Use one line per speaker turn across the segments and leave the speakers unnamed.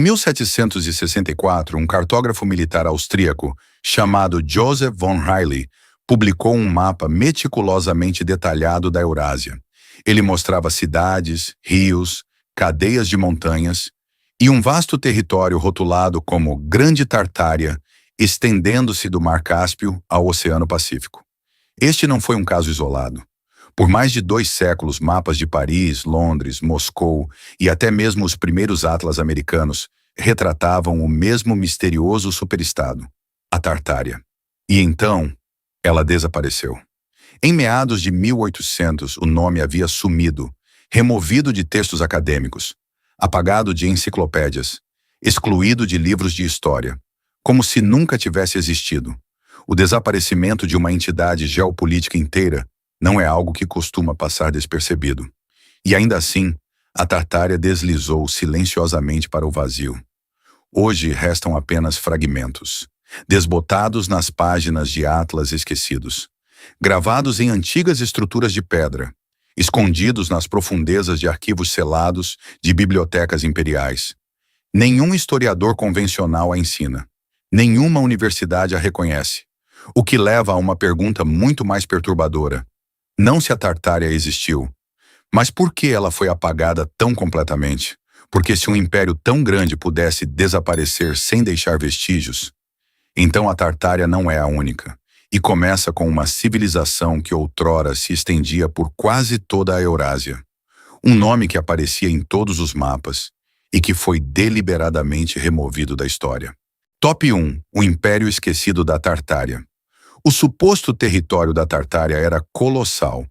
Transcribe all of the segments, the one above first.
Em 1764, um cartógrafo militar austríaco chamado Joseph von Rayleigh publicou um mapa meticulosamente detalhado da Eurásia. Ele mostrava cidades, rios, cadeias de montanhas e um vasto território rotulado como Grande Tartária, estendendo-se do Mar Cáspio ao Oceano Pacífico. Este não foi um caso isolado. Por mais de 2 séculos, mapas de Paris, Londres, Moscou e até mesmo os primeiros atlas americanos retratavam o mesmo misterioso superestado, a Tartária. E então, ela desapareceu. Em meados de 1800, o nome havia sumido, removido de textos acadêmicos, apagado de enciclopédias, excluído de livros de história, como se nunca tivesse existido. O desaparecimento de uma entidade geopolítica inteira não é algo que costuma passar despercebido. E ainda assim, a Tartária deslizou silenciosamente para o vazio. Hoje restam apenas fragmentos, desbotados nas páginas de atlas esquecidos, gravados em antigas estruturas de pedra, escondidos nas profundezas de arquivos selados de bibliotecas imperiais. Nenhum historiador convencional a ensina. Nenhuma universidade a reconhece. O que leva a uma pergunta muito mais perturbadora. Não se a Tartária existiu, mas por que ela foi apagada tão completamente? Porque se um império tão grande pudesse desaparecer sem deixar vestígios, então a Tartária não é a única, e começa com uma civilização que outrora se estendia por quase toda a Eurásia. Um nome que aparecia em todos os mapas e que foi deliberadamente removido da história. Top 1. O Império Esquecido da Tartária. O suposto território da Tartária era colossal.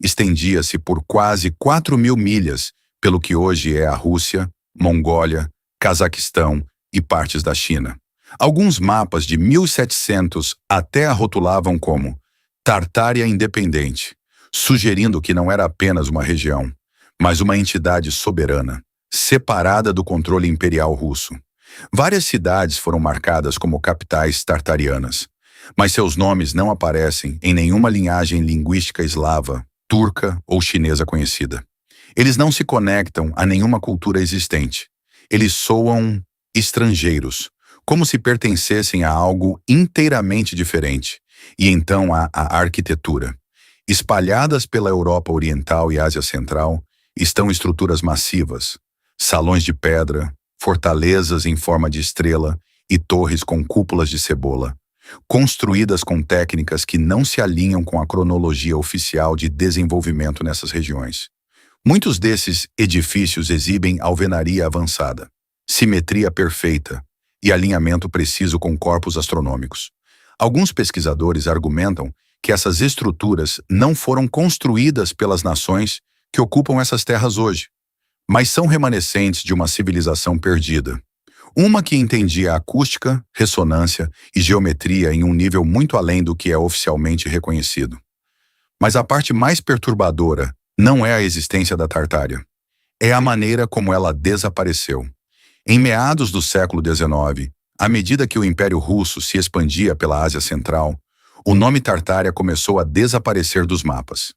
Estendia-se por quase 4.000 milhas pelo que hoje é a Rússia, Mongólia, Cazaquistão e partes da China. Alguns mapas de 1700 até a rotulavam como Tartária Independente, sugerindo que não era apenas uma região, mas uma entidade soberana, separada do controle imperial russo. Várias cidades foram marcadas como capitais tartarianas, mas seus nomes não aparecem em nenhuma linhagem linguística eslava, turca ou chinesa conhecida. Eles não se conectam a nenhuma cultura existente. Eles soam estrangeiros, como se pertencessem a algo inteiramente diferente. E então há a arquitetura. Espalhadas pela Europa Oriental e Ásia Central, estão estruturas massivas, salões de pedra, fortalezas em forma de estrela e torres com cúpulas de cebola, construídas com técnicas que não se alinham com a cronologia oficial de desenvolvimento nessas regiões. Muitos desses edifícios exibem alvenaria avançada, simetria perfeita e alinhamento preciso com corpos astronômicos. Alguns pesquisadores argumentam que essas estruturas não foram construídas pelas nações que ocupam essas terras hoje, mas são remanescentes de uma civilização perdida. Uma que entendia acústica, ressonância e geometria em um nível muito além do que é oficialmente reconhecido. Mas a parte mais perturbadora não é a existência da Tartária. É a maneira como ela desapareceu. Em meados do século XIX, à medida que o Império Russo se expandia pela Ásia Central, o nome Tartária começou a desaparecer dos mapas.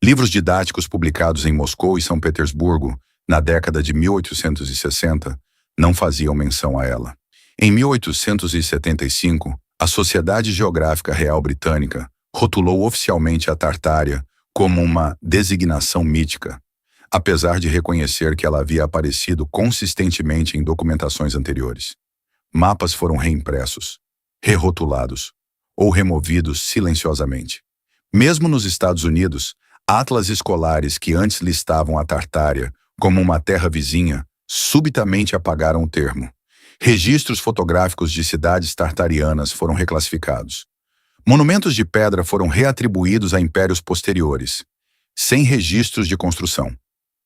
Livros didáticos publicados em Moscou e São Petersburgo, na década de 1860, não faziam menção a ela. Em 1875, a Sociedade Geográfica Real Britânica rotulou oficialmente a Tartária como uma designação mítica, apesar de reconhecer que ela havia aparecido consistentemente em documentações anteriores. Mapas foram reimpressos, rerotulados ou removidos silenciosamente. Mesmo nos Estados Unidos, atlas escolares que antes listavam a Tartária como uma terra vizinha subitamente apagaram o termo. Registros fotográficos de cidades tartarianas foram reclassificados. Monumentos de pedra foram reatribuídos a impérios posteriores, sem registros de construção,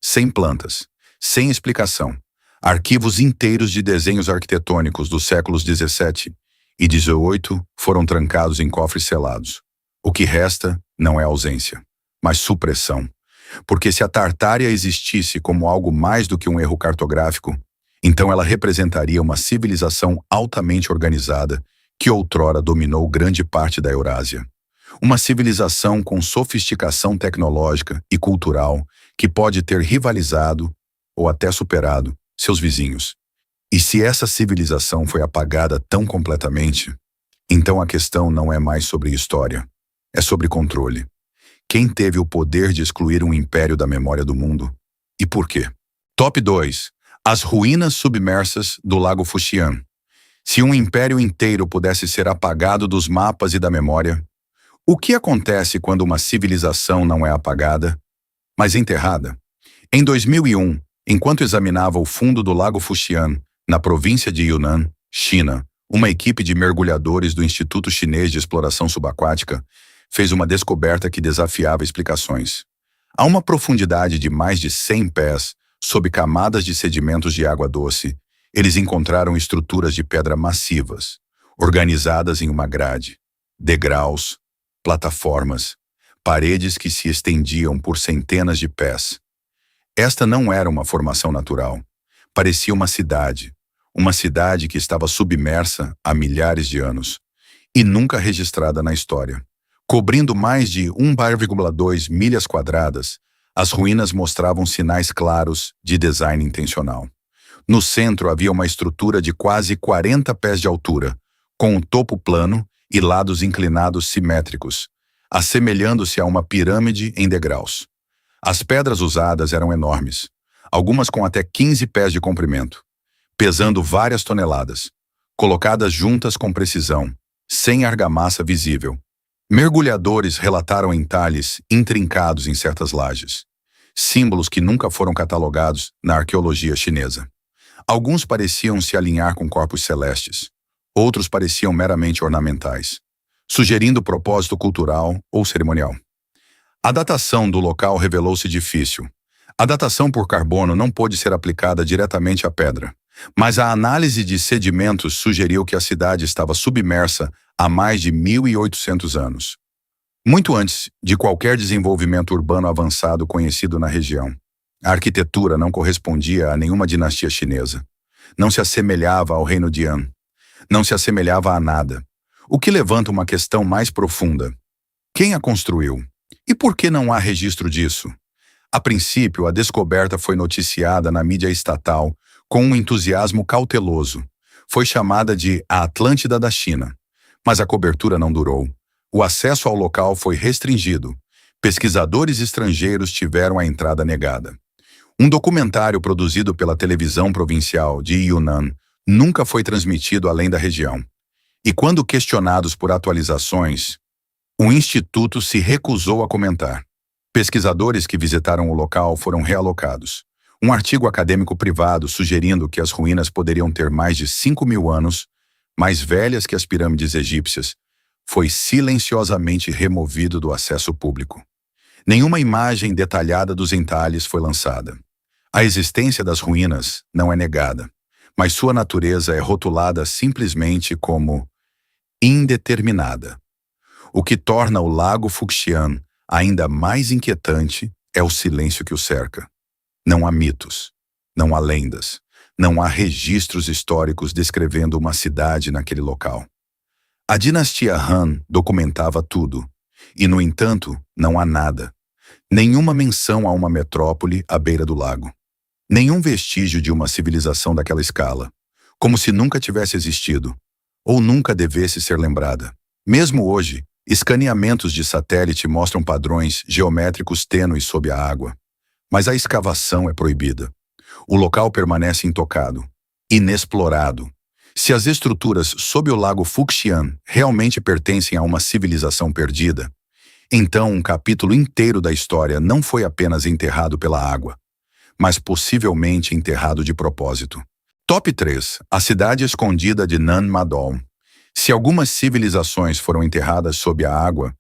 sem plantas, sem explicação. Arquivos inteiros de desenhos arquitetônicos dos séculos XVII e XVIII foram trancados em cofres selados. O que resta não é ausência, mas supressão. Porque se a Tartária existisse como algo mais do que um erro cartográfico, então ela representaria uma civilização altamente organizada que outrora dominou grande parte da Eurásia. Uma civilização com sofisticação tecnológica e cultural que pode ter rivalizado ou até superado seus vizinhos. E se essa civilização foi apagada tão completamente, então a questão não é mais sobre história, é sobre controle. Quem teve o poder de excluir um império da memória do mundo? E por quê? Top 2. As ruínas submersas do Lago Fuxian. Se um império inteiro pudesse ser apagado dos mapas e da memória, o que acontece quando uma civilização não é apagada, mas enterrada? Em 2001, enquanto examinava o fundo do Lago Fuxian, na província de Yunnan, China, uma equipe de mergulhadores do Instituto Chinês de Exploração Subaquática fez uma descoberta que desafiava explicações. A uma profundidade de mais de 100 pés, sob camadas de sedimentos de água doce, eles encontraram estruturas de pedra massivas, organizadas em uma grade, degraus, plataformas, paredes que se estendiam por centenas de pés. Esta não era uma formação natural. Parecia uma cidade que estava submersa há milhares de anos e nunca registrada na história. Cobrindo mais de 1,2 milhas quadradas, as ruínas mostravam sinais claros de design intencional. No centro havia uma estrutura de quase 40 pés de altura, com um topo plano e lados inclinados simétricos, assemelhando-se a uma pirâmide em degraus. As pedras usadas eram enormes, algumas com até 15 pés de comprimento, pesando várias toneladas, colocadas juntas com precisão, sem argamassa visível. Mergulhadores relataram entalhes intrincados em certas lajes, símbolos que nunca foram catalogados na arqueologia chinesa. Alguns pareciam se alinhar com corpos celestes, outros pareciam meramente ornamentais, sugerindo propósito cultural ou cerimonial. A datação do local revelou-se difícil. A datação por carbono não pôde ser aplicada diretamente à pedra, mas a análise de sedimentos sugeriu que a cidade estava submersa há mais de 1.800 anos, muito antes de qualquer desenvolvimento urbano avançado conhecido na região. A arquitetura não correspondia a nenhuma dinastia chinesa. Não se assemelhava ao reino de Han. Não se assemelhava a nada. O que levanta uma questão mais profunda. Quem a construiu? E por que não há registro disso? A princípio, a descoberta foi noticiada na mídia estatal com um entusiasmo cauteloso. Foi chamada de a Atlântida da China. Mas a cobertura não durou. O acesso ao local foi restringido. Pesquisadores estrangeiros tiveram a entrada negada. Um documentário produzido pela televisão provincial de Yunnan nunca foi transmitido além da região. E quando questionados por atualizações, o Instituto se recusou a comentar. Pesquisadores que visitaram o local foram realocados. Um artigo acadêmico privado sugerindo que as ruínas poderiam ter mais de 5.000 anos, mais velhas que as pirâmides egípcias, foi silenciosamente removido do acesso público. Nenhuma imagem detalhada dos entalhes foi lançada. A existência das ruínas não é negada, mas sua natureza é rotulada simplesmente como indeterminada. O que torna o Lago Fuxian ainda mais inquietante é o silêncio que o cerca. Não há mitos, não há lendas, não há registros históricos descrevendo uma cidade naquele local. A dinastia Han documentava tudo, e, no entanto, não há nada. Nenhuma menção a uma metrópole à beira do lago. Nenhum vestígio de uma civilização daquela escala, como se nunca tivesse existido, ou nunca devesse ser lembrada. Mesmo hoje, escaneamentos de satélite mostram padrões geométricos tênues sob a água, mas a escavação é proibida. O local permanece intocado, inexplorado. Se as estruturas sob o Lago Fuxian realmente pertencem a uma civilização perdida, então um capítulo inteiro da história não foi apenas enterrado pela água, mas possivelmente enterrado de propósito. Top 3. A cidade escondida de Nan Madol. Se algumas civilizações foram enterradas sob a água,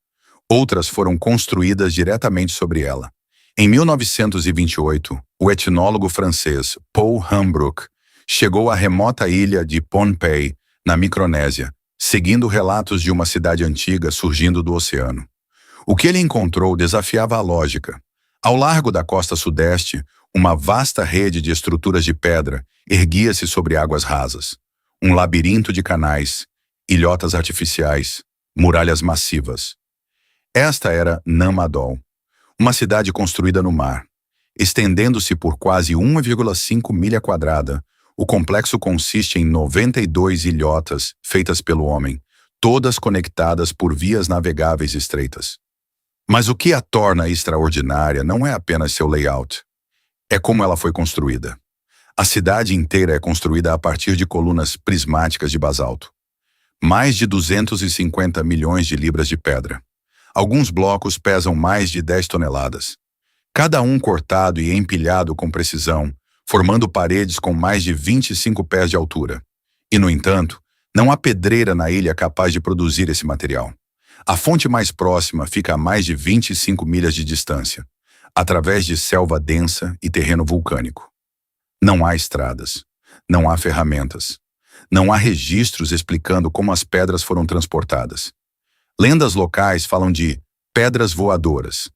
outras foram construídas diretamente sobre ela. Em 1928, o etnólogo francês Paul Hambrook chegou à remota ilha de Pohnpei, na Micronésia, seguindo relatos de uma cidade antiga surgindo do oceano. O que ele encontrou desafiava a lógica. Ao largo da costa sudeste, uma vasta rede de estruturas de pedra erguia-se sobre águas rasas. Um labirinto de canais, ilhotas artificiais, muralhas massivas. Esta era Nan Madol, uma cidade construída no mar. Estendendo-se por quase 1,5 milha quadrada, O complexo consiste em 92 ilhotas feitas pelo homem, todas conectadas por vias navegáveis estreitas. Mas o que a torna extraordinária não é apenas seu layout, é como ela foi construída. A cidade inteira é construída a partir de colunas prismáticas de basalto. Mais de 250 milhões de libras de pedra. Alguns blocos pesam mais de 10 toneladas. Cada um cortado e empilhado com precisão, formando paredes com mais de 25 pés de altura. E, no entanto, não há pedreira na ilha capaz de produzir esse material. A fonte mais próxima fica a mais de 25 milhas de distância, através de selva densa e terreno vulcânico. Não há estradas, não há ferramentas, não há registros explicando como as pedras foram transportadas. Lendas locais falam de pedras voadoras,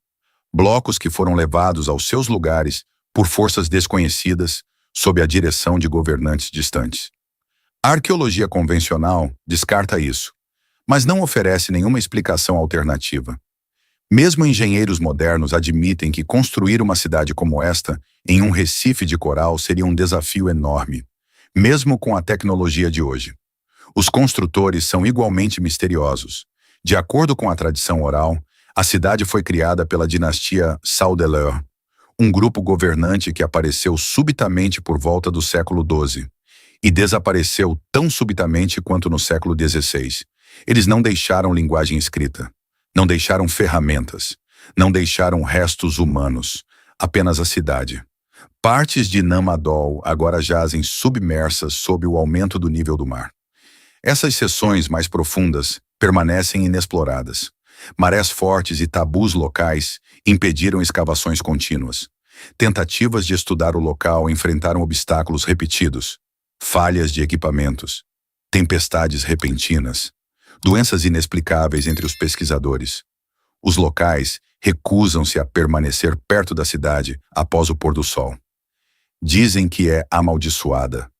blocos que foram levados aos seus lugares por forças desconhecidas sob a direção de governantes distantes. A arqueologia convencional descarta isso, mas não oferece nenhuma explicação alternativa. Mesmo engenheiros modernos admitem que construir uma cidade como esta em um recife de coral seria um desafio enorme, mesmo com a tecnologia de hoje. Os construtores são igualmente misteriosos. De acordo com a tradição oral, a cidade foi criada pela dinastia Saudeleur, um grupo governante que apareceu subitamente por volta do século XII e desapareceu tão subitamente quanto no século XVI. Eles não deixaram linguagem escrita. Não deixaram ferramentas, não deixaram restos humanos, apenas a cidade. Partes de Nam-Adol agora jazem submersas sob o aumento do nível do mar. Essas seções mais profundas permanecem inexploradas. Marés fortes e tabus locais impediram escavações contínuas. Tentativas de estudar o local enfrentaram obstáculos repetidos, falhas de equipamentos, tempestades repentinas, doenças inexplicáveis entre os pesquisadores. Os locais recusam-se a permanecer perto da cidade após o pôr do sol. Dizem que é amaldiçoada.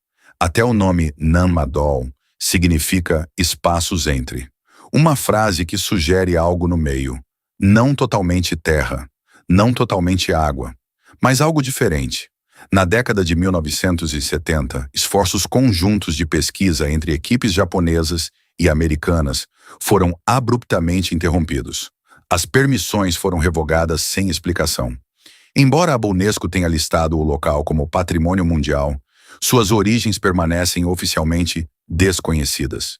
Até o nome Nam-Adol significa espaços entre. Uma frase que sugere algo no meio. Não totalmente terra, não totalmente água, mas algo diferente. Na década de 1970, esforços conjuntos de pesquisa entre equipes japonesas e americanas foram abruptamente interrompidos. As permissões foram revogadas sem explicação. Embora a Unesco tenha listado o local como patrimônio mundial, suas origens permanecem oficialmente desconhecidas.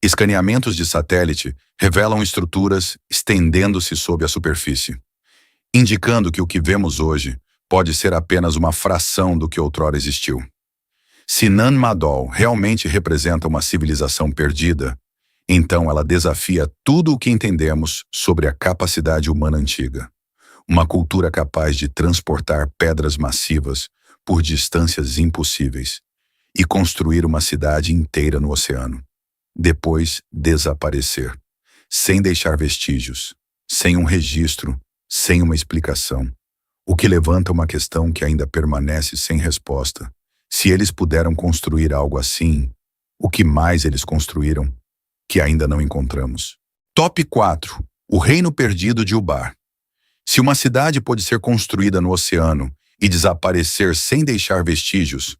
Escaneamentos de satélite revelam estruturas estendendo-se sob a superfície, indicando que o que vemos hoje pode ser apenas uma fração do que outrora existiu. Se Nam-Adol realmente representa uma civilização perdida, então ela desafia tudo o que entendemos sobre a capacidade humana antiga. Uma cultura capaz de transportar pedras massivas por distâncias impossíveis e construir uma cidade inteira no oceano. Depois desaparecer, sem deixar vestígios, sem um registro, sem uma explicação. O que levanta uma questão que ainda permanece sem resposta. Se eles puderam construir algo assim, o que mais eles construíram que ainda não encontramos? Top 4. O Reino Perdido de Ubar. Se uma cidade pode ser construída no oceano e desaparecer sem deixar vestígios,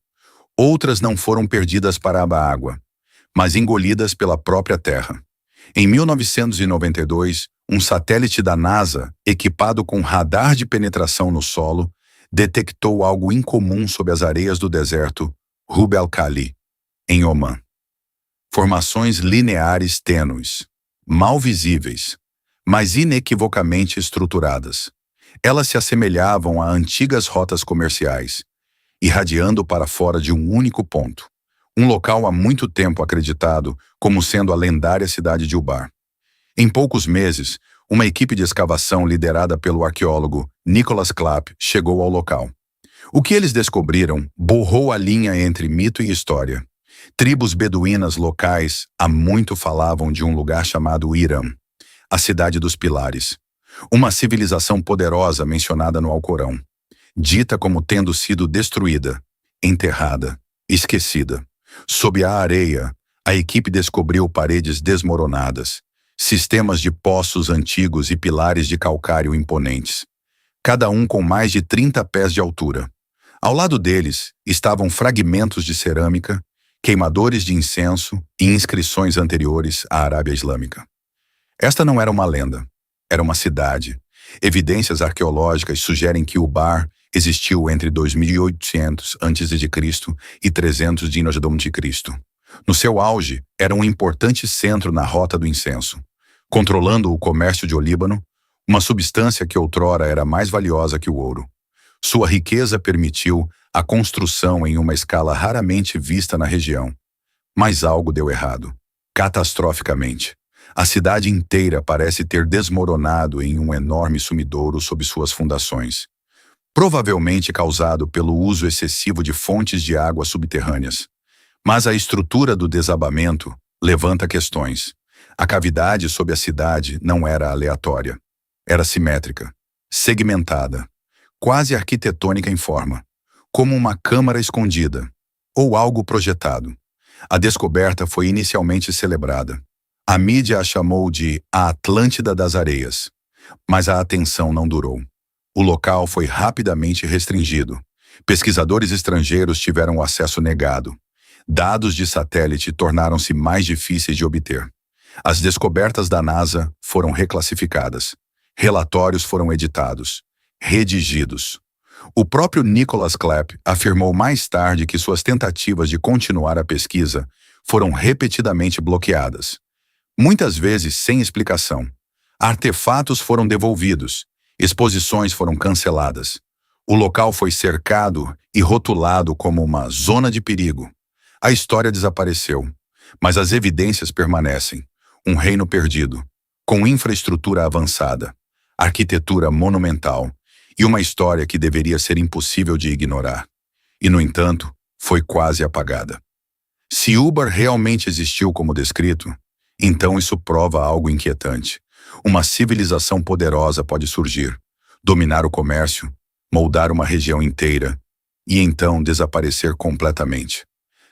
outras não foram perdidas para a água, mas engolidas pela própria terra. Em 1992, um satélite da NASA, equipado com radar de penetração no solo, detectou algo incomum sob as areias do deserto Rub el Khali, em Omã. Formações lineares tênues, mal visíveis, mas inequivocamente estruturadas. Elas se assemelhavam a antigas rotas comerciais, irradiando para fora de um único ponto, um local há muito tempo acreditado como sendo a lendária cidade de Ubar. Em poucos meses, uma equipe de escavação liderada pelo arqueólogo Nicholas Clapp chegou ao local. O que eles descobriram borrou a linha entre mito e história. Tribos beduínas locais há muito falavam de um lugar chamado Hiram, a cidade dos pilares, uma civilização poderosa mencionada no Alcorão, dita como tendo sido destruída, enterrada, esquecida. Sob a areia, a equipe descobriu paredes desmoronadas, sistemas de poços antigos e pilares de calcário imponentes, cada um com mais de 30 pés de altura. Ao lado deles estavam fragmentos de cerâmica, queimadores de incenso e inscrições anteriores à Arábia Islâmica. Esta não era uma lenda, era uma cidade. Evidências arqueológicas sugerem que Ubar existiu entre 2800 a.C. e 300 d.C. No seu auge, era um importante centro na rota do incenso, controlando o comércio de Olíbano, uma substância que outrora era mais valiosa que o ouro. Sua riqueza permitiu a construção em uma escala raramente vista na região. Mas algo deu errado, catastroficamente. A cidade inteira parece ter desmoronado em um enorme sumidouro sob suas fundações, provavelmente causado pelo uso excessivo de fontes de água subterrâneas. Mas a estrutura do desabamento levanta questões. A cavidade sob a cidade não era aleatória. Era simétrica, segmentada, quase arquitetônica em forma, como uma câmara escondida, ou algo projetado. A descoberta foi inicialmente celebrada. A mídia a chamou de a Atlântida das Areias, mas a atenção não durou. O local foi rapidamente restringido. Pesquisadores estrangeiros tiveram o acesso negado. Dados de satélite tornaram-se mais difíceis de obter. As descobertas da NASA foram reclassificadas. Relatórios foram editados, redigidos. O próprio Nicholas Clapp afirmou mais tarde que suas tentativas de continuar a pesquisa foram repetidamente bloqueadas, muitas vezes sem explicação. Artefatos foram devolvidos, exposições foram canceladas. O local foi cercado e rotulado como uma zona de perigo. A história desapareceu, mas as evidências permanecem. Um reino perdido, com infraestrutura avançada, arquitetura monumental e uma história que deveria ser impossível de ignorar. E, no entanto, foi quase apagada. Se Ubar realmente existiu como descrito, então isso prova algo inquietante. Uma civilização poderosa pode surgir, dominar o comércio, moldar uma região inteira e então desaparecer completamente.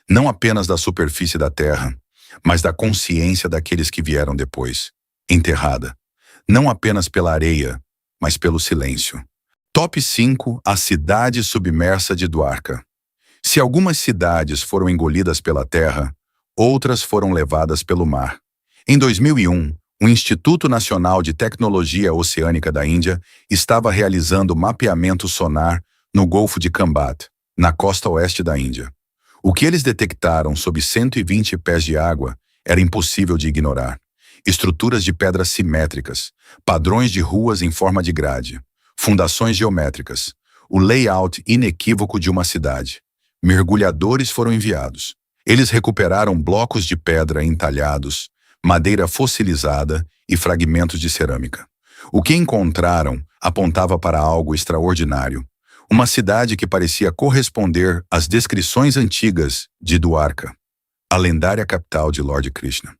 Não apenas da superfície da Terra, mas da consciência daqueles que vieram depois, enterrada, não apenas pela areia, mas pelo silêncio. Top 5. A cidade submersa de Dwarka. Se algumas cidades foram engolidas pela terra, outras foram levadas pelo mar. Em 2001, o Instituto Nacional de Tecnologia Oceânica da Índia estava realizando mapeamento sonar no Golfo de Khambat, na costa oeste da Índia. O que eles detectaram sob 120 pés de água era impossível de ignorar. Estruturas de pedras simétricas, padrões de ruas em forma de grade, fundações geométricas, o layout inequívoco de uma cidade. Mergulhadores foram enviados. Eles recuperaram blocos de pedra entalhados, madeira fossilizada e fragmentos de cerâmica. O que encontraram apontava para algo extraordinário. Uma cidade que parecia corresponder às descrições antigas de Dwarka, a lendária capital de Lord Krishna.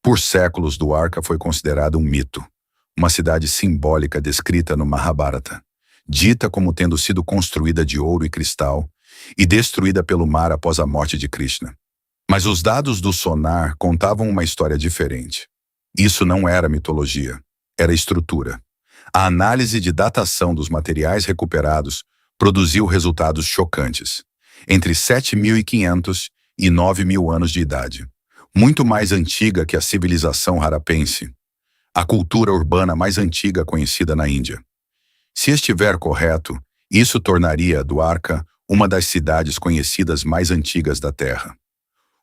Por séculos, Dwarka foi considerada um mito, uma cidade simbólica descrita no Mahabharata, dita como tendo sido construída de ouro e cristal e destruída pelo mar após a morte de Krishna. Mas os dados do sonar contavam uma história diferente. Isso não era mitologia, era estrutura. A análise de datação dos materiais recuperados produziu resultados chocantes. Entre 7.500 e 9.000 anos de idade. Muito mais antiga que a civilização harapense, a cultura urbana mais antiga conhecida na Índia. Se estiver correto, isso tornaria Dwarka uma das cidades conhecidas mais antigas da Terra.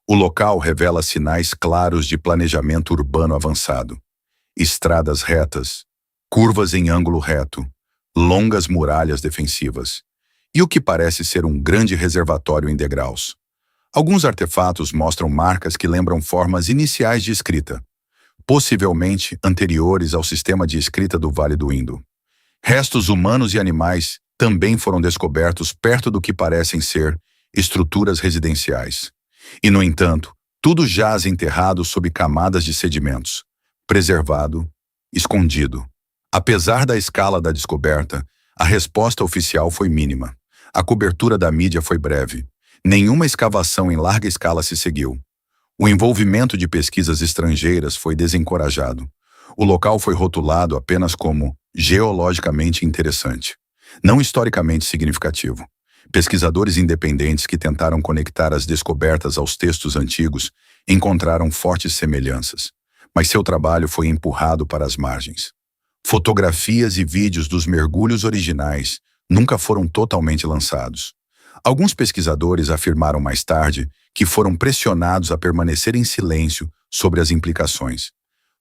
O local revela sinais claros de planejamento urbano avançado. Estradas retas, curvas em ângulo reto, longas muralhas defensivas, e o que parece ser um grande reservatório em degraus. Alguns artefatos mostram marcas que lembram formas iniciais de escrita, possivelmente anteriores ao sistema de escrita do Vale do Indo. Restos humanos e animais também foram descobertos perto do que parecem ser estruturas residenciais. E, no entanto, tudo jaz enterrado sob camadas de sedimentos, preservado, escondido. Apesar da escala da descoberta, a resposta oficial foi mínima. A cobertura da mídia foi breve. Nenhuma escavação em larga escala se seguiu. O envolvimento de pesquisas estrangeiras foi desencorajado. O local foi rotulado apenas como geologicamente interessante, não historicamente significativo. Pesquisadores independentes que tentaram conectar as descobertas aos textos antigos encontraram fortes semelhanças, mas seu trabalho foi empurrado para as margens. Fotografias e vídeos dos mergulhos originais nunca foram totalmente lançados. Alguns pesquisadores afirmaram mais tarde que foram pressionados a permanecer em silêncio sobre as implicações.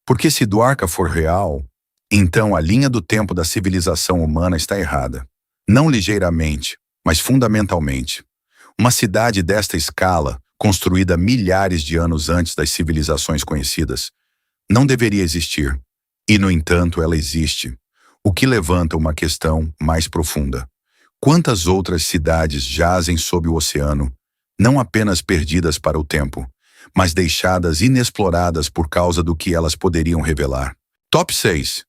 Porque se do Arca for real, então a linha do tempo da civilização humana está errada. Não ligeiramente, mas fundamentalmente. Uma cidade desta escala, construída milhares de anos antes das civilizações conhecidas, não deveria existir. E, no entanto, ela existe, o que levanta uma questão mais profunda. Quantas outras cidades jazem sob o oceano, não apenas perdidas para o tempo, mas deixadas inexploradas por causa do que elas poderiam revelar? Top 6.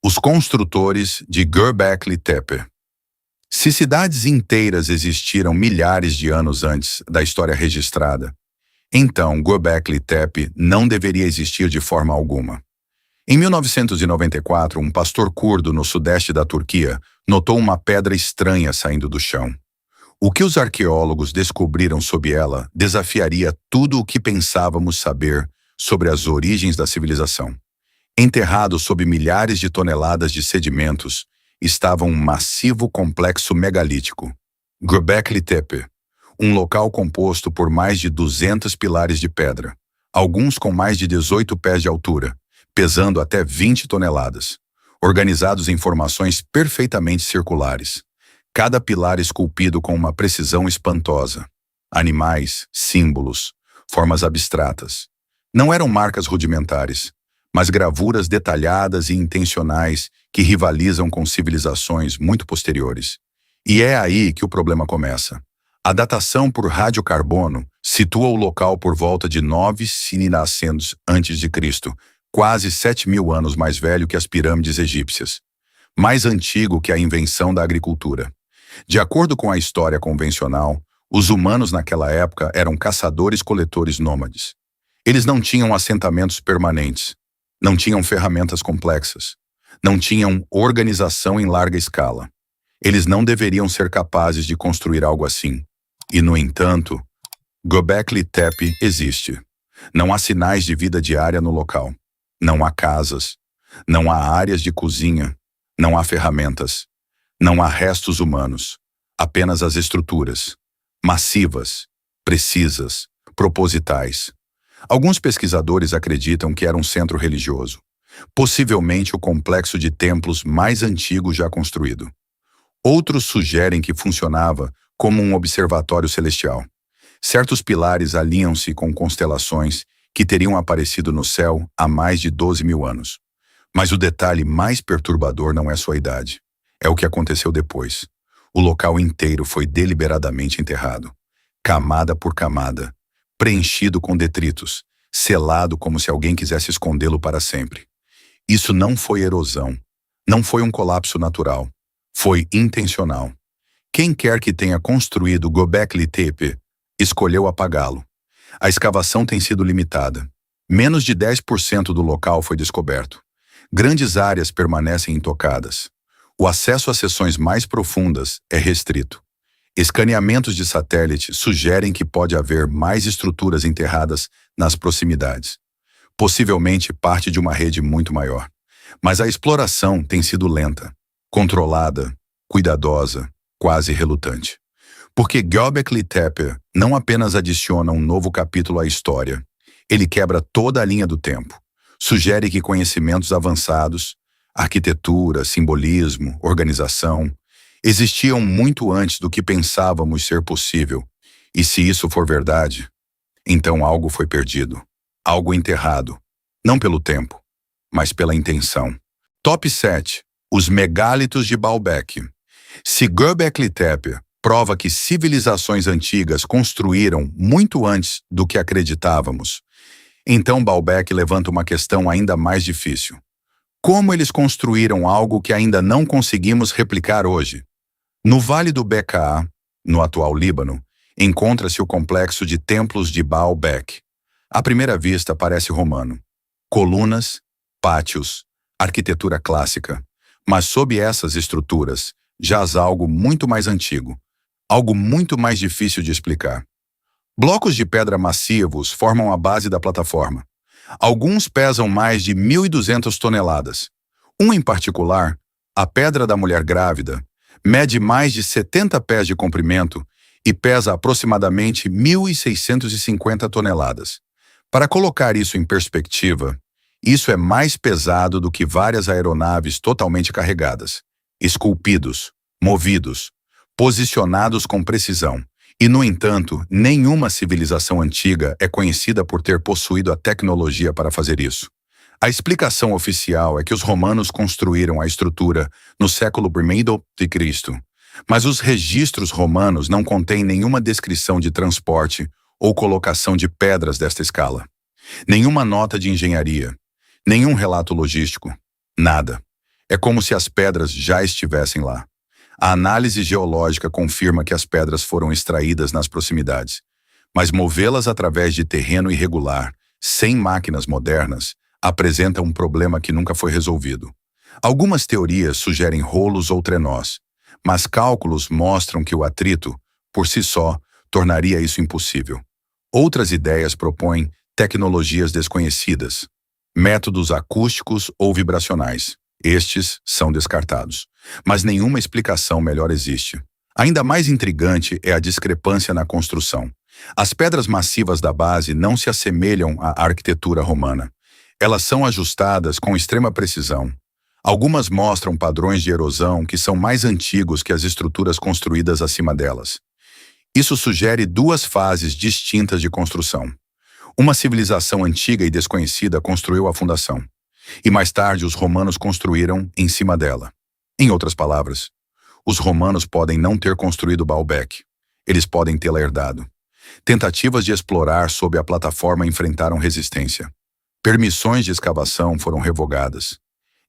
Os construtores de Göbekli Tepe. Se cidades inteiras existiram milhares de anos antes da história registrada, então Göbekli Tepe não deveria existir de forma alguma. Em 1994, um pastor curdo no sudeste da Turquia notou uma pedra estranha saindo do chão. O que os arqueólogos descobriram sob ela desafiaria tudo o que pensávamos saber sobre as origens da civilização. Enterrado sob milhares de toneladas de sedimentos, estava um massivo complexo megalítico, Göbekli Tepe, um local composto por mais de 200 pilares de pedra, alguns com mais de 18 pés de altura, pesando até 20 toneladas, organizados em formações perfeitamente circulares, cada pilar esculpido com uma precisão espantosa. Animais, símbolos, formas abstratas. Não eram marcas rudimentares, mas gravuras detalhadas e intencionais que rivalizam com civilizações muito posteriores. E é aí que o problema começa. A datação por radiocarbono situa o local por volta de 9.900 a.C., quase 7.000 anos mais velho que as pirâmides egípcias, mais antigo que a invenção da agricultura. De acordo com a história convencional, os humanos naquela época eram caçadores-coletores nômades. Eles não tinham assentamentos permanentes, não tinham ferramentas complexas, não tinham organização em larga escala. Eles não deveriam ser capazes de construir algo assim. E, no entanto, Göbekli Tepe existe. Não há sinais de vida diária no local. Não há casas. Não há áreas de cozinha. Não há ferramentas. Não há restos humanos. Apenas as estruturas. Massivas, precisas, propositais. Alguns pesquisadores acreditam que era um centro religioso, possivelmente o complexo de templos mais antigo já construído. Outros sugerem que funcionava como um observatório celestial. Certos pilares alinham-se com constelações que teriam aparecido no céu há mais de 12.000 anos. Mas o detalhe mais perturbador não é sua idade. É o que aconteceu depois. O local inteiro foi deliberadamente enterrado, camada por camada, preenchido com detritos, selado como se alguém quisesse escondê-lo para sempre. Isso não foi erosão, não foi um colapso natural, foi intencional. Quem quer que tenha construído Göbekli Tepe escolheu apagá-lo. A escavação tem sido limitada. Menos de 10% do local foi descoberto. Grandes áreas permanecem intocadas. O acesso às seções mais profundas é restrito. Escaneamentos de satélite sugerem que pode haver mais estruturas enterradas nas proximidades. Possivelmente parte de uma rede muito maior. Mas a exploração tem sido lenta, controlada, cuidadosa, quase relutante. Porque Göbekli Tepe não apenas adiciona um novo capítulo à história, ele quebra toda a linha do tempo. Sugere que conhecimentos avançados, arquitetura, simbolismo, organização, existiam muito antes do que pensávamos ser possível. E se isso for verdade, então algo foi perdido, algo enterrado, não pelo tempo, mas pela intenção. Top 7. Os megálitos de Baalbek. Se Göbekli Tepe prova que civilizações antigas construíram muito antes do que acreditávamos, então Baalbek levanta uma questão ainda mais difícil. Como eles construíram algo que ainda não conseguimos replicar hoje? No Vale do Bekaa, no atual Líbano, encontra-se o complexo de templos de Baalbek. À primeira vista parece romano. Colunas, pátios, arquitetura clássica. Mas sob essas estruturas jaz algo muito mais antigo. Algo muito mais difícil de explicar. Blocos de pedra massivos formam a base da plataforma. Alguns pesam mais de 1.200 toneladas. Um em particular, a Pedra da Mulher Grávida, mede mais de 70 pés de comprimento e pesa aproximadamente 1.650 toneladas. Para colocar isso em perspectiva, isso é mais pesado do que várias aeronaves totalmente carregadas, esculpidos, movidos, posicionados com precisão. E, no entanto, nenhuma civilização antiga é conhecida por ter possuído a tecnologia para fazer isso. A explicação oficial é que os romanos construíram a estrutura no século I de Cristo, mas os registros romanos não contêm nenhuma descrição de transporte ou colocação de pedras desta escala. Nenhuma nota de engenharia, nenhum relato logístico, nada. É como se as pedras já estivessem lá. A análise geológica confirma que as pedras foram extraídas nas proximidades, mas movê-las através de terreno irregular, sem máquinas modernas, apresenta um problema que nunca foi resolvido. Algumas teorias sugerem rolos ou trenós, mas cálculos mostram que o atrito, por si só, tornaria isso impossível. Outras ideias propõem tecnologias desconhecidas, métodos acústicos ou vibracionais. Estes são descartados, mas nenhuma explicação melhor existe. Ainda mais intrigante é a discrepância na construção. As pedras massivas da base não se assemelham à arquitetura romana. Elas são ajustadas com extrema precisão. Algumas mostram padrões de erosão que são mais antigos que as estruturas construídas acima delas. Isso sugere duas fases distintas de construção. Uma civilização antiga e desconhecida construiu a fundação, e mais tarde os romanos construíram em cima dela. Em outras palavras, os romanos podem não ter construído Baalbek. Eles podem tê-la herdado. Tentativas de explorar sob a plataforma enfrentaram resistência. Permissões de escavação foram revogadas.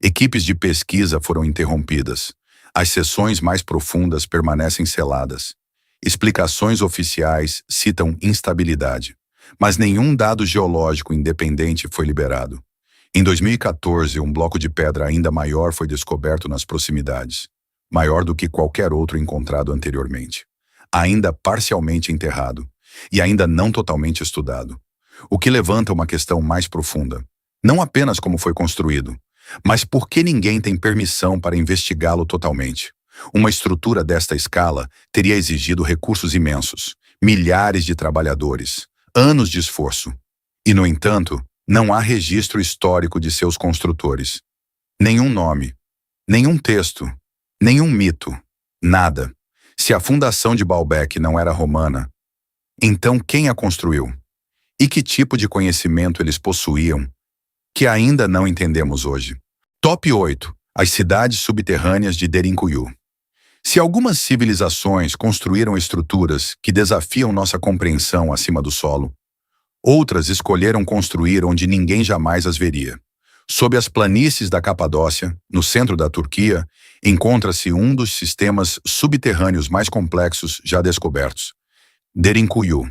Equipes de pesquisa foram interrompidas. As seções mais profundas permanecem seladas. Explicações oficiais citam instabilidade, mas nenhum dado geológico independente foi liberado. Em 2014, um bloco de pedra ainda maior foi descoberto nas proximidades, maior do que qualquer outro encontrado anteriormente, ainda parcialmente enterrado e ainda não totalmente estudado, o que levanta uma questão mais profunda, não apenas como foi construído, mas por que ninguém tem permissão para investigá-lo totalmente. Uma estrutura desta escala teria exigido recursos imensos, milhares de trabalhadores, anos de esforço. E, no entanto, não há registro histórico de seus construtores. Nenhum nome, nenhum texto, nenhum mito, nada. Se a fundação de Baalbek não era romana, então quem a construiu? E que tipo de conhecimento eles possuíam, que ainda não entendemos hoje? Top 8. As cidades subterrâneas de Derinkuyu. Se algumas civilizações construíram estruturas que desafiam nossa compreensão acima do solo, outras escolheram construir onde ninguém jamais as veria. Sob as planícies da Capadócia, no centro da Turquia, encontra-se um dos sistemas subterrâneos mais complexos já descobertos, Derinkuyu.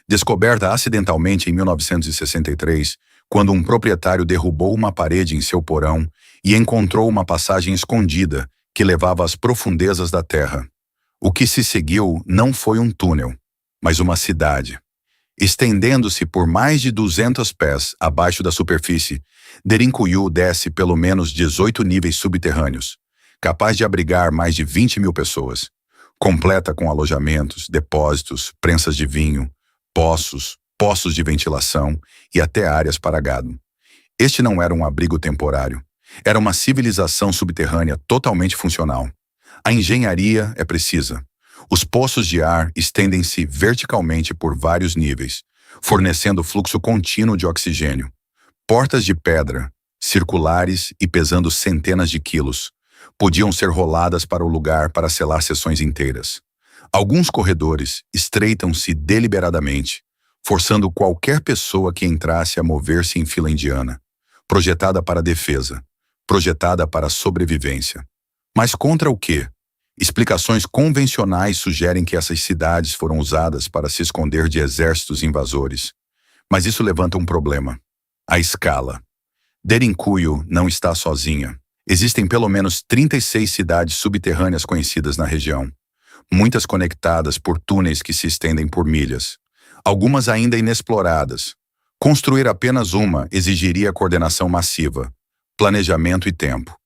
Descoberta acidentalmente em 1963, quando um proprietário derrubou uma parede em seu porão e encontrou uma passagem escondida que levava às profundezas da terra. O que se seguiu não foi um túnel, mas uma cidade. Estendendo-se por mais de 200 pés abaixo da superfície, Derinkuyu desce pelo menos 18 níveis subterrâneos, capaz de abrigar mais de 20.000 pessoas. Completa com alojamentos, depósitos, prensas de vinho, poços de ventilação e até áreas para gado. Este não era um abrigo temporário. Era uma civilização subterrânea totalmente funcional. A engenharia é precisa. Os poços de ar estendem-se verticalmente por vários níveis, fornecendo fluxo contínuo de oxigênio. Portas de pedra, circulares e pesando centenas de quilos, podiam ser roladas para o lugar para selar seções inteiras. Alguns corredores estreitam-se deliberadamente, forçando qualquer pessoa que entrasse a mover-se em fila indiana, projetada para a defesa, projetada para a sobrevivência. Mas contra o quê? Explicações convencionais sugerem que essas cidades foram usadas para se esconder de exércitos invasores. Mas isso levanta um problema: a escala. Derinkuyu não está sozinha. Existem pelo menos 36 cidades subterrâneas conhecidas na região. muitas conectadas por túneis que se estendem por milhas, algumas ainda inexploradas. Construir apenas uma exigiria coordenação massiva, planejamento e tempo.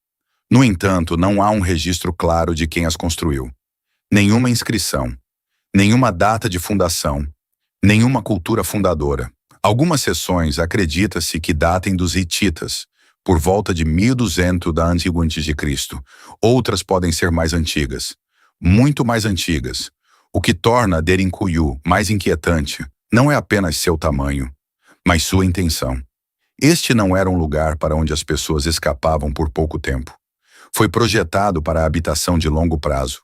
No entanto, não há um registro claro de quem as construiu. Nenhuma inscrição, nenhuma data de fundação, nenhuma cultura fundadora. Algumas seções acredita-se que datem dos hititas, por volta de 1200 da Antigo a.C. Outras podem ser mais antigas, muito mais antigas. O que torna Derinkuyu mais inquietante não é apenas seu tamanho, mas sua intenção. Este não era um lugar para onde as pessoas escapavam por pouco tempo. Foi projetado para a habitação de longo prazo.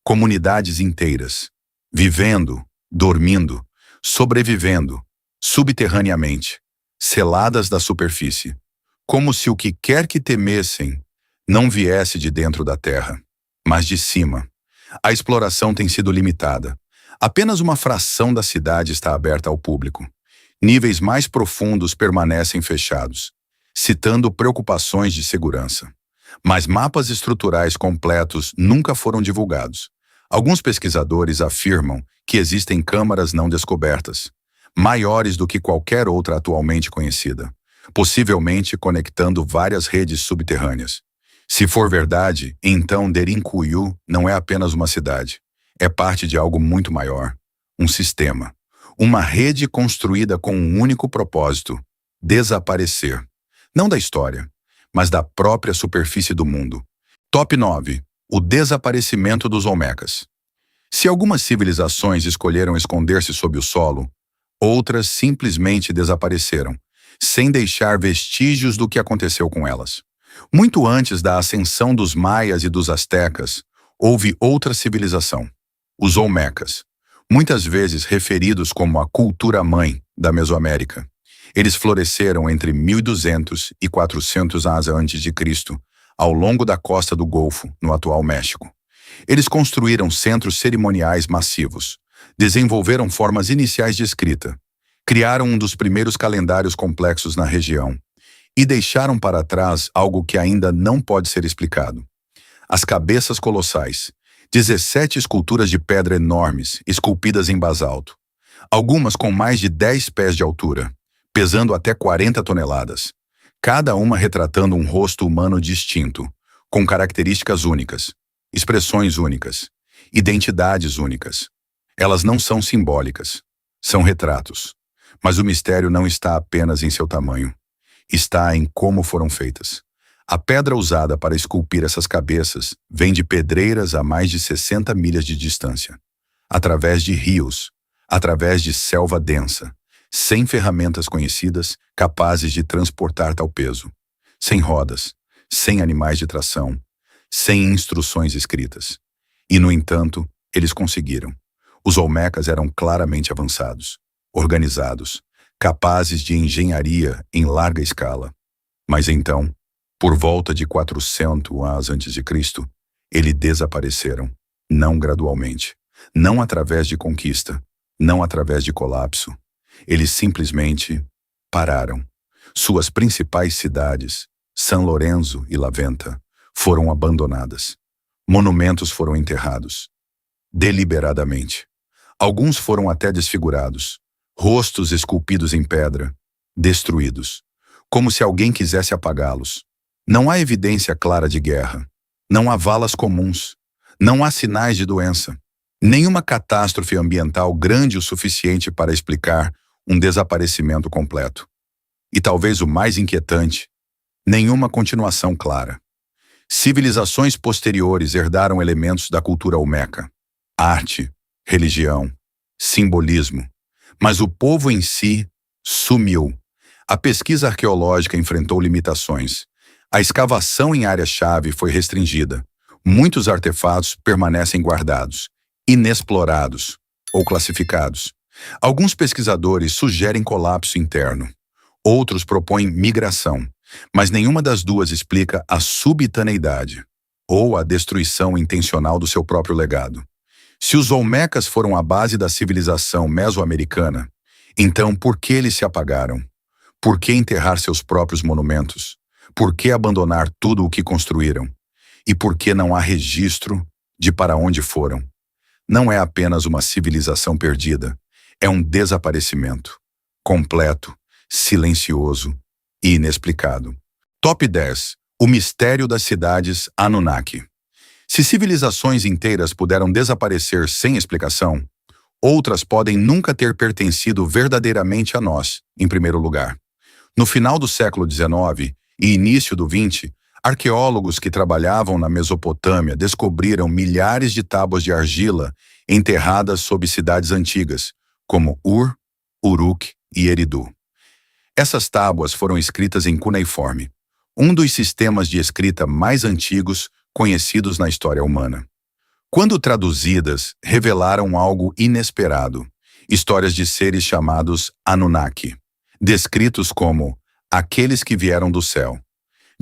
Comunidades inteiras, vivendo, dormindo, sobrevivendo, subterraneamente, seladas da superfície, como se o que quer que temessem não viesse de dentro da terra, mas de cima. A exploração tem sido limitada. Apenas uma fração da cidade está aberta ao público. Níveis mais profundos permanecem fechados, citando preocupações de segurança. Mas mapas estruturais completos nunca foram divulgados. Alguns pesquisadores afirmam que existem câmaras não descobertas, maiores do que qualquer outra atualmente conhecida, possivelmente conectando várias redes subterrâneas. Se for verdade, então Derinkuyu não é apenas uma cidade, é parte de algo muito maior, um sistema, uma rede construída com um único propósito: desaparecer, não da história, mas da própria superfície do mundo. Top 9. O desaparecimento dos Olmecas. Se algumas civilizações escolheram esconder-se sob o solo, outras simplesmente desapareceram, sem deixar vestígios do que aconteceu com elas. Muito antes da ascensão dos maias e dos astecas, houve outra civilização, os Olmecas, muitas vezes referidos como a cultura-mãe da Mesoamérica. Eles floresceram entre 1200 e 400 a.C., ao longo da costa do Golfo, no atual México. Eles construíram centros cerimoniais massivos, desenvolveram formas iniciais de escrita, criaram um dos primeiros calendários complexos na região e deixaram para trás algo que ainda não pode ser explicado: as cabeças colossais, 17 esculturas de pedra enormes, esculpidas em basalto, algumas com mais de 10 pés de altura, pesando até 40 toneladas, cada uma retratando um rosto humano distinto, com características únicas, expressões únicas, identidades únicas. Elas não são simbólicas, são retratos. Mas o mistério não está apenas em seu tamanho, está em como foram feitas. A pedra usada para esculpir essas cabeças vem de pedreiras a mais de 60 milhas de distância, através de rios, através de selva densa, sem ferramentas conhecidas capazes de transportar tal peso, sem rodas, sem animais de tração, sem instruções escritas. E, no entanto, eles conseguiram. Os Olmecas eram claramente avançados, organizados, capazes de engenharia em larga escala. Mas então, por volta de 400 a.C., eles desapareceram, não gradualmente, não através de conquista, não através de colapso. Eles simplesmente pararam. Suas principais cidades, São Lourenço e La Venta, foram abandonadas. Monumentos foram enterrados, deliberadamente. Alguns foram até desfigurados, rostos esculpidos em pedra, destruídos, como se alguém quisesse apagá-los. Não há evidência clara de guerra, não há valas comuns, não há sinais de doença, nenhuma catástrofe ambiental grande o suficiente para explicar um desaparecimento completo. E talvez o mais inquietante, nenhuma continuação clara. Civilizações posteriores herdaram elementos da cultura olmeca, arte, religião, simbolismo, mas o povo em si sumiu. A pesquisa arqueológica enfrentou limitações. A escavação em área-chave foi restringida. Muitos artefatos permanecem guardados, inexplorados ou classificados. Alguns pesquisadores sugerem colapso interno. Outros propõem migração, mas nenhuma das duas explica a subitaneidade ou a destruição intencional do seu próprio legado. Se os Olmecas foram a base da civilização mesoamericana, então por que eles se apagaram? Por que enterrar seus próprios monumentos? Por que abandonar tudo o que construíram? E por que não há registro de para onde foram? não é apenas uma civilização perdida, é um desaparecimento. Completo, silencioso e inexplicado. Top 10. O mistério das cidades Anunnaki. Se civilizações inteiras puderam desaparecer sem explicação, outras podem nunca ter pertencido verdadeiramente a nós, em primeiro lugar. No final do século XIX e início do XX, arqueólogos que trabalhavam na Mesopotâmia descobriram milhares de tábuas de argila enterradas sob cidades antigas, como Ur, Uruk e Eridu. Essas tábuas foram escritas em cuneiforme, um dos sistemas de escrita mais antigos conhecidos na história humana. Quando traduzidas, revelaram algo inesperado: histórias de seres chamados Anunnaki, descritos como aqueles que vieram do céu.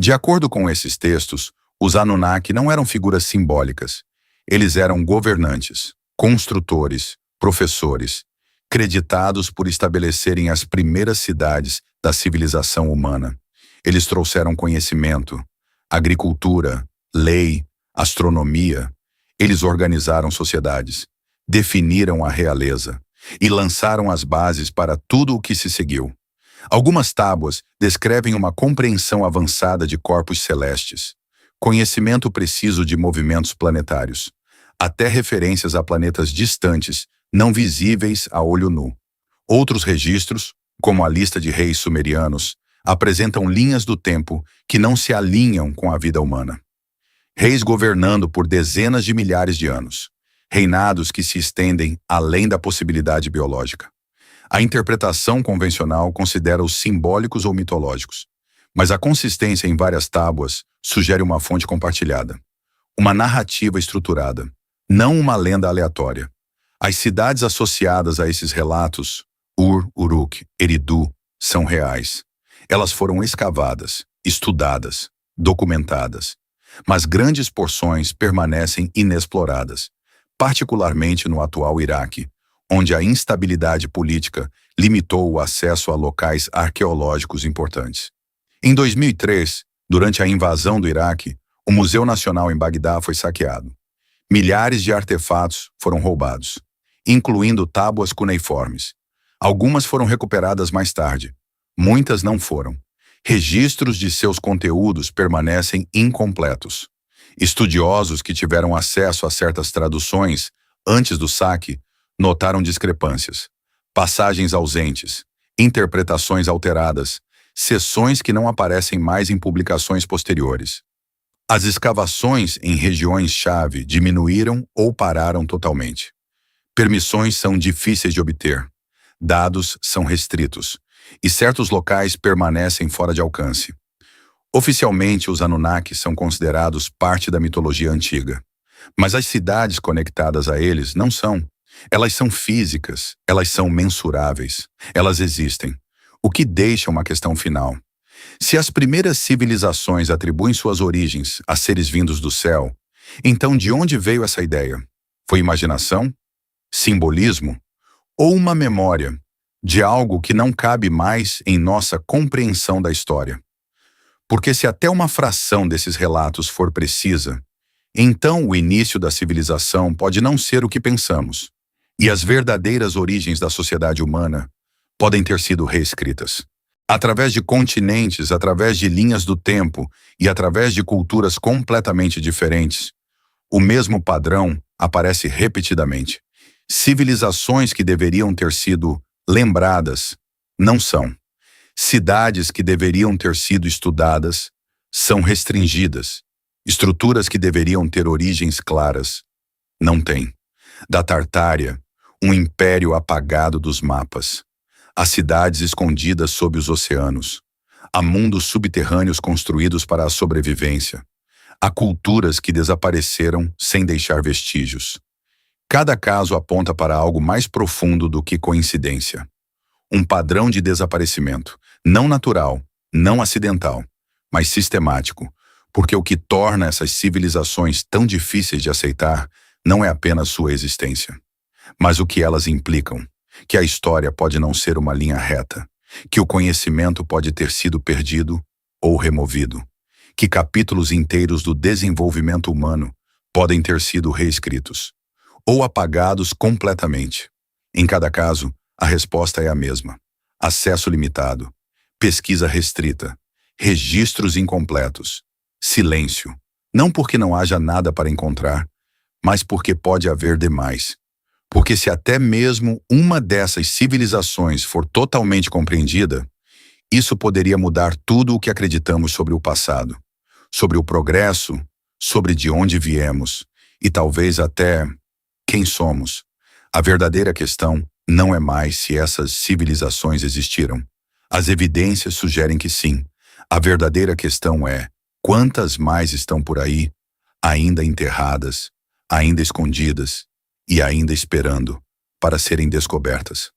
De acordo com esses textos, os Anunnaki não eram figuras simbólicas. Eles eram governantes, construtores, professores, creditados por estabelecerem as primeiras cidades da civilização humana. Eles trouxeram conhecimento, agricultura, lei, astronomia. Eles organizaram sociedades, definiram a realeza e lançaram as bases para tudo o que se seguiu. Algumas tábuas descrevem uma compreensão avançada de corpos celestes, conhecimento preciso de movimentos planetários, até referências a planetas distantes, não visíveis a olho nu. Outros registros, como a lista de reis sumerianos, apresentam linhas do tempo que não se alinham com a vida humana. Reis governando por dezenas de milhares de anos, reinados que se estendem além da possibilidade biológica. A interpretação convencional considera os simbólicos ou mitológicos, mas a consistência em várias tábuas sugere uma fonte compartilhada, uma narrativa estruturada, não uma lenda aleatória. As cidades associadas a esses relatos, Ur, Uruk, Eridu, são reais. Elas foram escavadas, estudadas, documentadas, mas grandes porções permanecem inexploradas, particularmente no atual Iraque, onde a instabilidade política limitou o acesso a locais arqueológicos importantes. Em 2003, durante a invasão do Iraque, o Museu Nacional em Bagdá foi saqueado. Milhares de artefatos foram roubados, incluindo tábuas cuneiformes. Algumas foram recuperadas mais tarde, muitas não foram. Registros de seus conteúdos permanecem incompletos. Estudiosos que tiveram acesso a certas traduções antes do saque notaram discrepâncias, passagens ausentes, interpretações alteradas, seções que não aparecem mais em publicações posteriores. As escavações em regiões-chave diminuíram ou pararam totalmente. Permissões são difíceis de obter, dados são restritos, e certos locais permanecem fora de alcance. Oficialmente, os Anunnaki são considerados parte da mitologia antiga, mas as cidades conectadas a eles não são. Elas são físicas, elas são mensuráveis, elas existem, o que deixa uma questão final. Se as primeiras civilizações atribuem suas origens a seres vindos do céu, então de onde veio essa ideia? Foi imaginação? Simbolismo? Ou uma memória de algo que não cabe mais em nossa compreensão da história? Porque se até uma fração desses relatos for precisa, então o início da civilização pode não ser o que pensamos, e as verdadeiras origens da sociedade humana podem ter sido reescritas. Através de continentes, através de linhas do tempo e através de culturas completamente diferentes, o mesmo padrão aparece repetidamente. Civilizações que deveriam ter sido lembradas não são. Cidades que deveriam ter sido estudadas são restringidas. Estruturas que deveriam ter origens claras não têm. Da Tartária, um império apagado dos mapas. Há cidades escondidas sob os oceanos. Há mundos subterrâneos construídos para a sobrevivência. Há culturas que desapareceram sem deixar vestígios. Cada caso aponta para algo mais profundo do que coincidência. Um padrão de desaparecimento, não natural, não acidental, mas sistemático, porque o que torna essas civilizações tão difíceis de aceitar não é apenas sua existência, mas o que elas implicam, que a história pode não ser uma linha reta, que o conhecimento pode ter sido perdido ou removido, que capítulos inteiros do desenvolvimento humano podem ter sido reescritos. ou apagados completamente. Em cada caso, a resposta é a mesma: acesso limitado, pesquisa restrita, registros incompletos, silêncio. Não porque não haja nada para encontrar, mas porque pode haver demais. Porque se até mesmo uma dessas civilizações for totalmente compreendida, isso poderia mudar tudo o que acreditamos sobre o passado, sobre o progresso, sobre de onde viemos e talvez até quem somos. A verdadeira questão não é mais se essas civilizações existiram. As evidências sugerem que sim. A verdadeira questão é: quantas mais estão por aí, ainda enterradas, ainda escondidas e ainda esperando para serem descobertas?